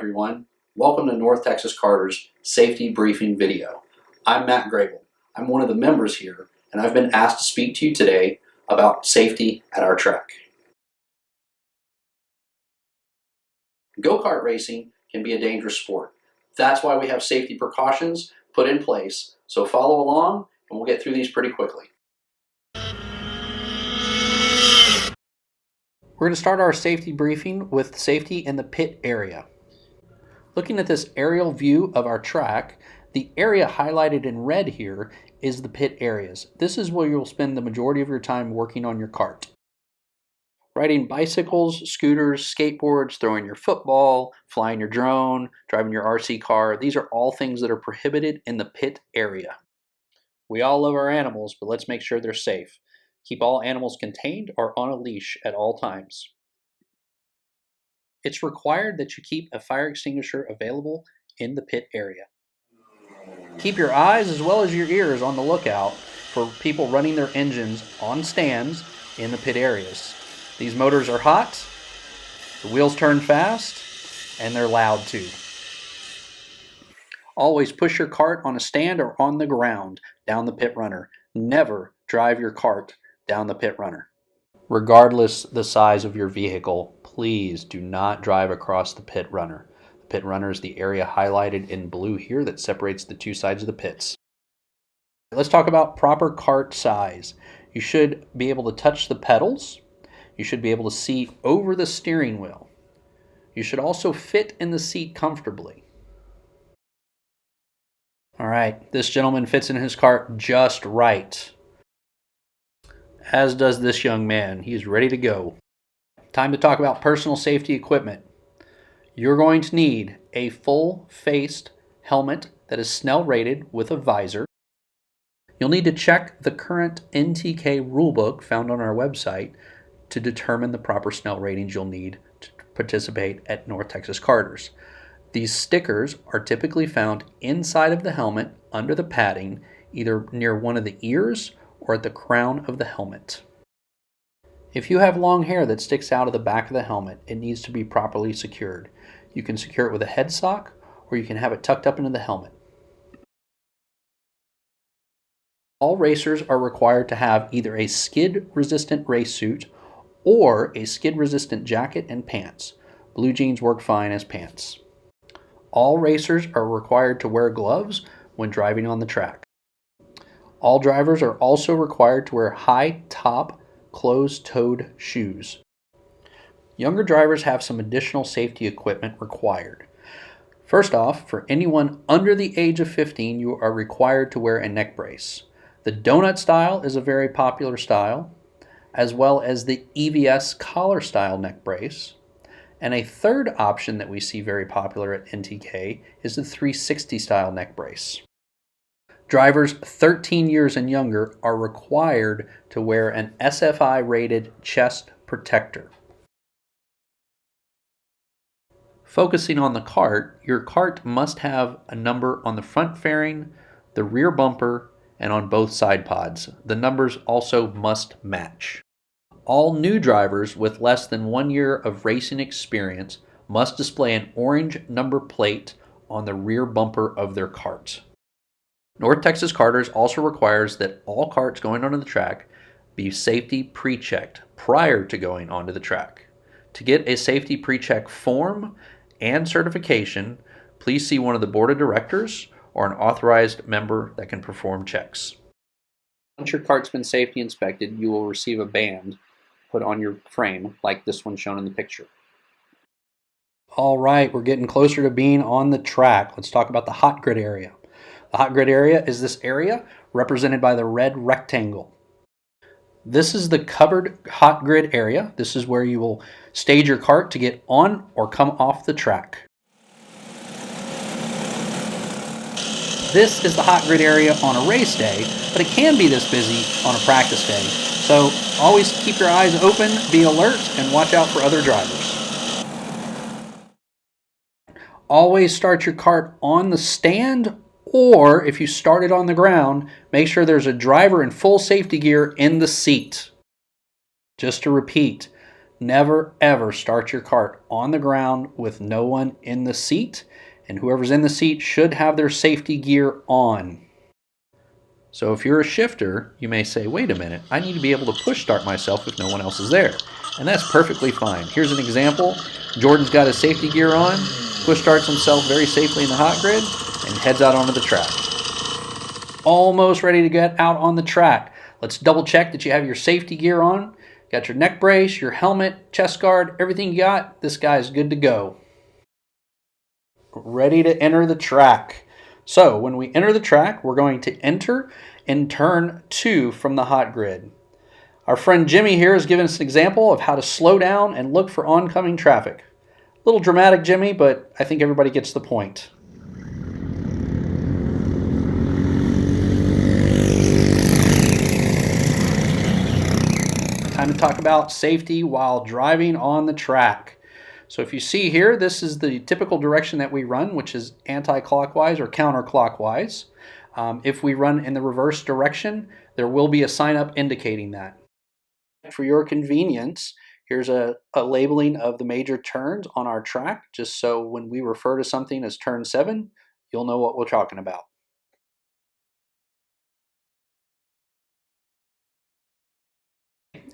everyone. Welcome to North Texas Karters Safety Briefing video. I'm Matt Grable. I'm one of the members here, and I've been asked to speak to you today about safety at our track. Go-kart racing can be a dangerous sport. That's why we have safety precautions put in place. So follow along, and we'll get through these pretty quickly. We're going to start our safety briefing with safety in the pit area. Looking at this aerial view of our track, the area highlighted in red here is the pit areas. This is where you'll spend the majority of your time working on your kart. Riding bicycles, scooters, skateboards, throwing your football, flying your drone, driving your RC car, these are all things that are prohibited in the pit area. We all love our animals, but let's make sure they're safe. Keep all animals contained or on a leash at all times. It's required that you keep a fire extinguisher available in the pit area. Keep your eyes as well as your ears on the lookout for people running their engines on stands in the pit areas. These motors are hot, the wheels turn fast, and they're loud too. Always push your kart on a stand or on the ground down the pit runner. Never drive your kart down the pit runner. Regardless the size of your vehicle, please do not drive across the pit runner. The pit runner is the area highlighted in blue here that separates the two sides of the pits. Let's talk about proper kart size. You should be able to touch the pedals. You should be able to see over the steering wheel. You should also fit in the seat comfortably. All right, this gentleman fits in his kart just right. As does this young man. He is ready to go. Time to talk about personal safety equipment. You're going to need a full-faced helmet that is Snell rated with a visor. You'll need to check the current NTK rulebook found on our website to determine the proper Snell ratings you'll need to participate at North Texas Karters. These stickers are typically found inside of the helmet under the padding, either near one of the ears or at the crown of the helmet. If you have long hair that sticks out of the back of the helmet, it needs to be properly secured. You can secure it with a head sock, or you can have it tucked up into the helmet. All racers are required to have either a skid-resistant race suit or a skid-resistant jacket and pants. Blue jeans work fine as pants. All racers are required to wear gloves when driving on the track. All drivers are also required to wear high-top, closed-toed shoes. Younger drivers have some additional safety equipment required. First off, for anyone under the age of 15, you are required to wear a neck brace. The donut style is a very popular style, as well as the EVS collar style neck brace. And a third option that we see very popular at NTK is the 360 style neck brace. Drivers 13 years and younger are required to wear an SFI rated chest protector. Focusing on the kart, your kart must have a number on the front fairing, the rear bumper, and on both side pods. The numbers also must match. All new drivers with less than 1 year of racing experience must display an orange number plate on the rear bumper of their kart. North Texas Karters also requires that all karts going onto the track be safety pre-checked prior to going onto the track. To get a safety pre-check form and certification, please see one of the board of directors or an authorized member that can perform checks. Once your kart's been safety inspected, you will receive a band put on your frame like this one shown in the picture. All right, we're getting closer to being on the track. Let's talk about the hot grid area. The hot grid area is this area represented by the red rectangle. This is the covered hot grid area. This is where you will stage your kart to get on or come off the track. This is the hot grid area on a race day, but it can be this busy on a practice day. So always keep your eyes open, be alert, and watch out for other drivers. Always start your kart on the stand, or if you start it on the ground, make sure there's a driver in full safety gear in the seat. Just to repeat, Never ever start your kart on the ground with no one in the seat, and whoever's in the seat should have their safety gear on. So if you're a shifter, you may say, wait a minute, I need to be able to push start myself if no one else is there. And that's perfectly fine. Here's an example. Jordan's got his safety gear on, push starts himself very safely in the hot grid, and heads out onto the track. Almost ready to get out on the track. Let's double check that you have your safety gear on. Got your neck brace, your helmet, chest guard, everything you got. This guy's good to go. Ready to enter the track. So when we enter the track, we're going to enter in turn 2 from the hot grid. Our friend Jimmy here has given us an example of how to slow down and look for oncoming traffic. A little dramatic, Jimmy, but I think everybody gets the point. Time to talk about safety while driving on the track. So if you see here, this is the typical direction that we run, which is anti-clockwise or counterclockwise. If we run in the reverse direction, there will be a sign up indicating that. For your convenience, here's a labeling of the major turns on our track, just so when we refer to something as turn 7, you'll know what we're talking about.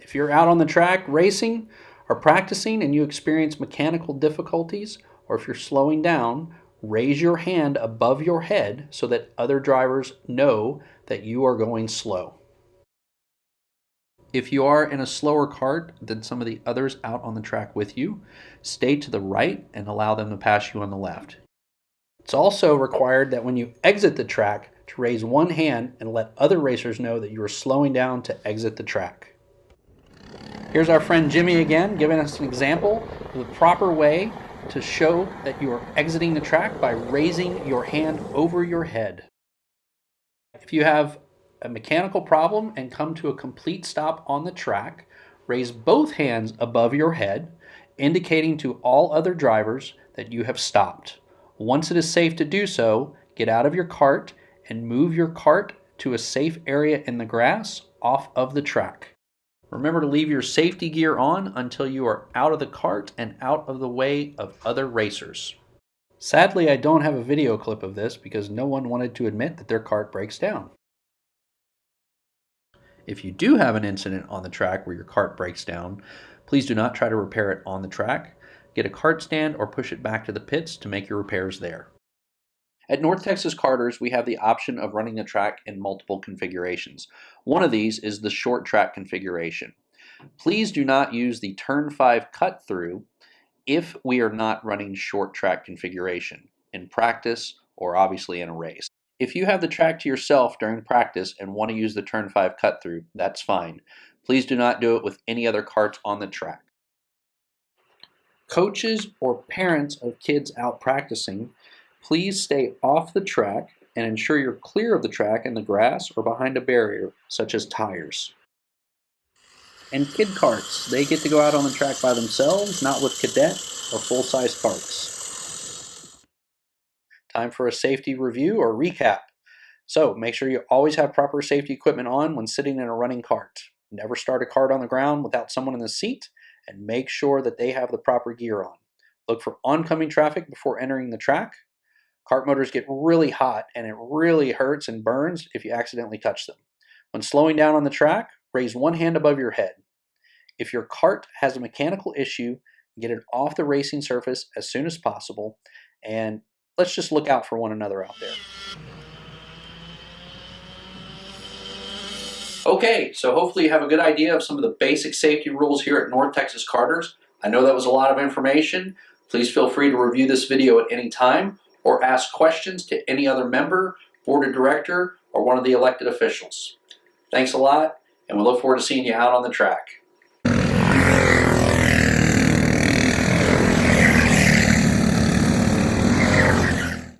If you're out on the track racing or practicing and you experience mechanical difficulties, or if you're slowing down, raise your hand above your head so that other drivers know that you are going slow. If you are in a slower kart than some of the others out on the track with you, stay to the right and allow them to pass you on the left. It's also required that when you exit the track to raise one hand and let other racers know that you are slowing down to exit the track. Here's our friend Jimmy again, giving us an example of the proper way to show that you are exiting the track by raising your hand over your head. If you have a mechanical problem and come to a complete stop on the track, raise both hands above your head, indicating to all other drivers that you have stopped. Once it is safe to do so, get out of your kart and move your kart to a safe area in the grass off of the track. Remember to leave your safety gear on until you are out of the kart and out of the way of other racers. Sadly, I don't have a video clip of this because no one wanted to admit that their kart breaks down. If you do have an incident on the track where your kart breaks down, please do not try to repair it on the track. Get a kart stand or push it back to the pits to make your repairs there. At North Texas Karters, we have the option of running the track in multiple configurations. One of these is the short track configuration. Please do not use the turn 5 cut through if we are not running short track configuration in practice or obviously in a race. If you have the track to yourself during practice and want to use the turn 5 cut through, that's fine. Please do not do it with any other karts on the track. Coaches or parents of kids out practicing, please stay off the track and ensure you're clear of the track in the grass or behind a barrier, such as tires. And kid karts, they get to go out on the track by themselves, not with cadet or full-size karts. Time for a safety review or recap. So make sure you always have proper safety equipment on when sitting in a running kart. Never start a kart on the ground without someone in the seat, and make sure that they have the proper gear on. Look for oncoming traffic before entering the track. Kart motors get really hot and it really hurts and burns if you accidentally touch them. When slowing down on the track, raise one hand above your head. If your kart has a mechanical issue, get it off the racing surface as soon as possible, and let's just look out for one another out there. Okay, so hopefully you have a good idea of some of the basic safety rules here at North Texas Karters. I know that was a lot of information. Please feel free to review this video at any time or ask questions to any other member, board of director, or one of the elected officials. Thanks a lot, and we look forward to seeing you out on the track.